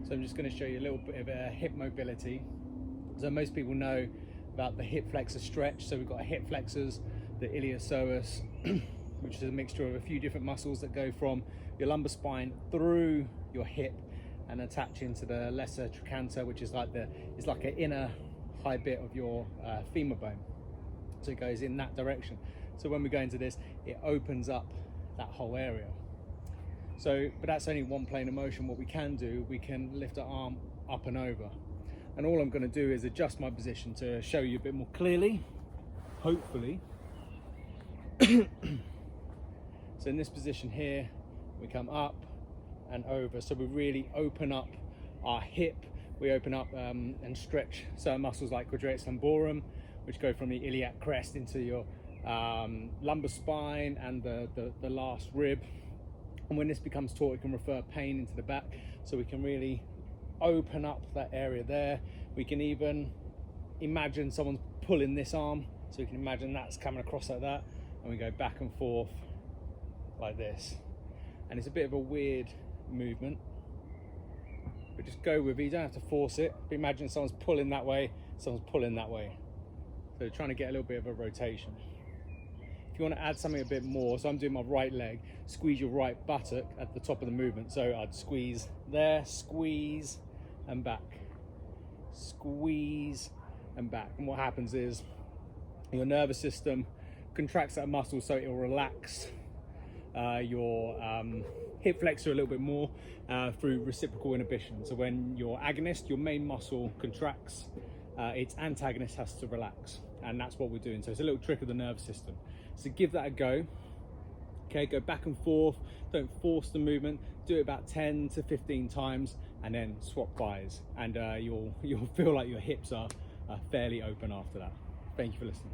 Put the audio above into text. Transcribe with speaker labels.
Speaker 1: So I'm just going to show you a little bit of hip mobility. So most people know about the hip flexor stretch. So we've got hip flexors, the iliopsoas, which is a mixture of a few different muscles that go from your lumbar spine through your hip and attach into the lesser trochanter, which is like it's like an inner high bit of your femur bone. So it goes in that direction. So when we go into this, it opens up that whole area. So, but that's only one plane of motion. What we can do, we can lift our arm up and over. And all I'm going to do is adjust my position to show you a bit more clearly, hopefully. So in this position here, we come up and over. So we really open up our hip. We open up and stretch certain muscles like quadratus lumborum, which go from the iliac crest into your lumbar spine and the last rib. And when this becomes taut, it can refer pain into the back. So we can really open up that area there. We can even imagine someone's pulling this arm. So we can imagine that's coming across like that. And we go back and forth like this. And it's a bit of a weird movement. But just go with it, you don't have to force it. But imagine someone's pulling that way, someone's pulling that way. So trying to get a little bit of a rotation. If you want to add something a bit more, so I'm doing my right leg, squeeze your right buttock at the top of the movement. So I'd squeeze there, squeeze and back, squeeze and back. And what happens is your nervous system contracts that muscle so it will relax your hip flexor a little bit more through reciprocal inhibition. So when your agonist, your main muscle contracts, its antagonist has to relax. And that's what we're doing. So it's a little trick of the nervous system. So give that a go. Okay, go back and forth. Don't force the movement. Do it about 10 to 15 times and then swap thighs. And you'll feel like your hips are fairly open after that. Thank you for listening.